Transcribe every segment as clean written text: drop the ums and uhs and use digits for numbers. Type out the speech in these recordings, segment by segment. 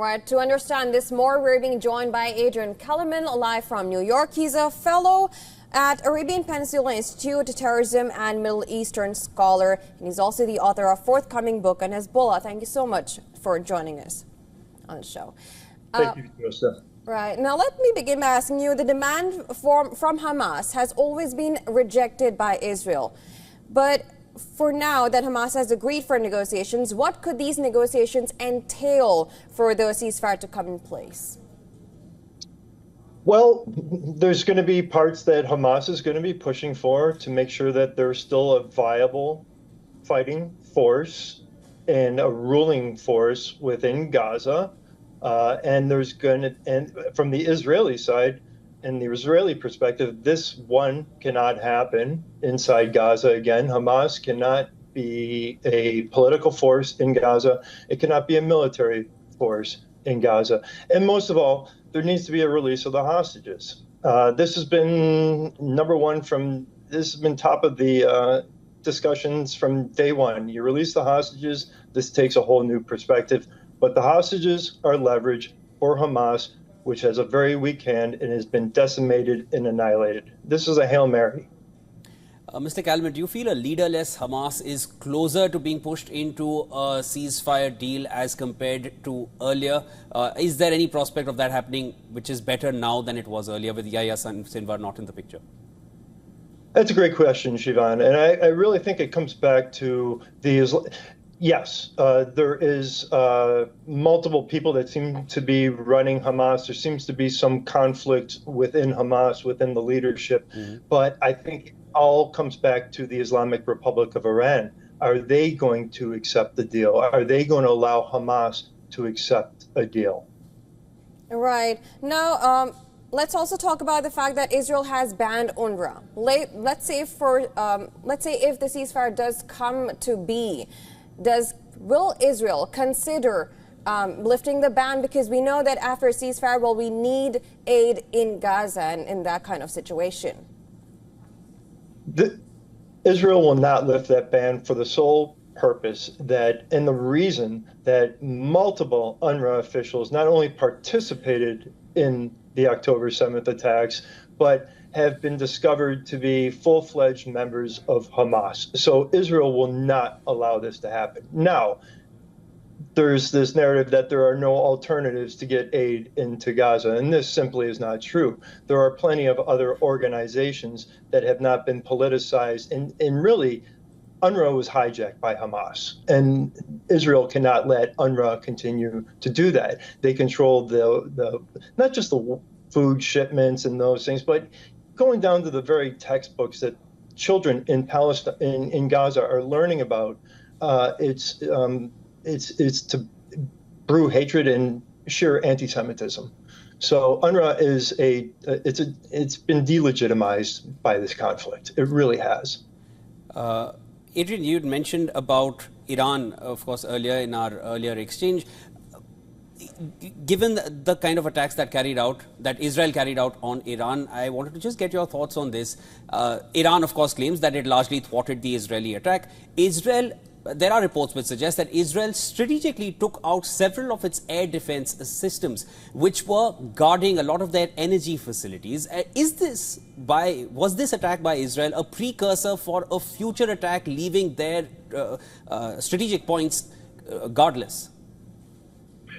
right, to understand this more, we're being joined by Adrian Kellerman, live from New York. He's a fellow at Arabian Peninsula Institute, terrorism and Middle Eastern scholar, and he's also the author of forthcoming book on Hezbollah. Thank you so much for joining us on the show. Thank you, Joseph. Right. Now, let me begin by asking you, the demand from Hamas has always been rejected by Israel. But for now that Hamas has agreed for negotiations, what could these negotiations entail for the ceasefire to come in place? Well, there's going to be parts that Hamas is going to be pushing for to make sure that there's still a viable fighting force and a ruling force within Gaza. And there's going to, and from the Israeli side, and the Israeli perspective, this one cannot happen inside Gaza again. Hamas cannot be a political force in Gaza. It cannot be a military force in Gaza. And most of all, there needs to be a release of the hostages. This has been this has been top of the discussions from day one. You release the hostages, this takes a whole new perspective. But the hostages are leverage for Hamas, which has a very weak hand and has been decimated and annihilated. This is a Hail Mary. Mr. Kellerman, do you feel a leaderless Hamas is closer to being pushed into a ceasefire deal as compared to earlier? Is there any prospect of that happening, which is better now than it was earlier with Yahya Sinwar not in the picture? That's a great question, Shivan. And I really think it comes back to the yes, there is multiple people that seem to be running Hamas. There seems to be some conflict within Hamas, within the leadership. But I think all comes back to the Islamic Republic of Iran. Are they going to accept the deal? Are they going to allow Hamas to accept a deal? Right. Now, let's also talk about the fact that Israel has banned UNRWA. Let's say if the ceasefire does come to be, will Israel consider lifting the ban? Because we know that after a ceasefire, well, we need aid in Gaza and in that kind of situation. Israel will not lift that ban for the sole purpose that, and the reason that multiple UNRWA officials not only participated in the October 7th attacks, but have been discovered to be full-fledged members of Hamas. So Israel will not allow this to happen. Now, there's this narrative that there are no alternatives to get aid into Gaza, and this simply is not true. There are plenty of other organizations that have not been politicized, and really, UNRWA was hijacked by Hamas, and Israel cannot let UNRWA continue to do that. They control the not just the food shipments and those things, but going down to the very textbooks that children in Palestine, in Gaza, are learning about. It's to brew hatred and sheer anti-Semitism. So UNRWA is it's been delegitimized by this conflict. It really has. Adrian, you'd mentioned about Iran, of course, earlier in our earlier exchange. Given the kind of attacks that Israel carried out on Iran, I wanted to just get your thoughts on this. Iran, of course, claims that it largely thwarted the Israeli attack. There are reports which suggest that Israel strategically took out several of its air defense systems, which were guarding a lot of their energy facilities. Was this attack by Israel a precursor for a future attack, leaving their strategic points guardless?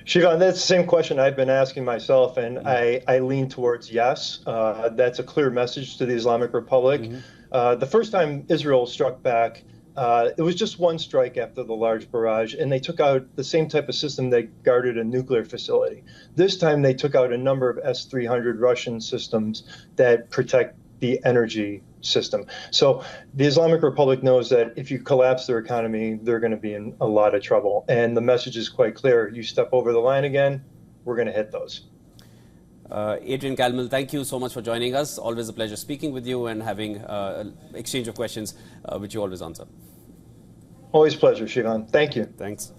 Shivan, that's the same question I've been asking myself, and I lean towards yes. That's a clear message to the Islamic Republic. The first time Israel struck back, it was just one strike after the large barrage, and they took out the same type of system that guarded a nuclear facility. This time they took out a number of S-300 Russian systems that protect the energy system. So the Islamic Republic knows that if you collapse their economy, they're going to be in a lot of trouble. And the message is quite clear. You step over the line again, we're going to hit those. Adrian Kellerman, thank you so much for joining us. Always a pleasure speaking with you and having an exchange of questions, which you always answer. Always a pleasure, Shivan. Thank you. Thanks.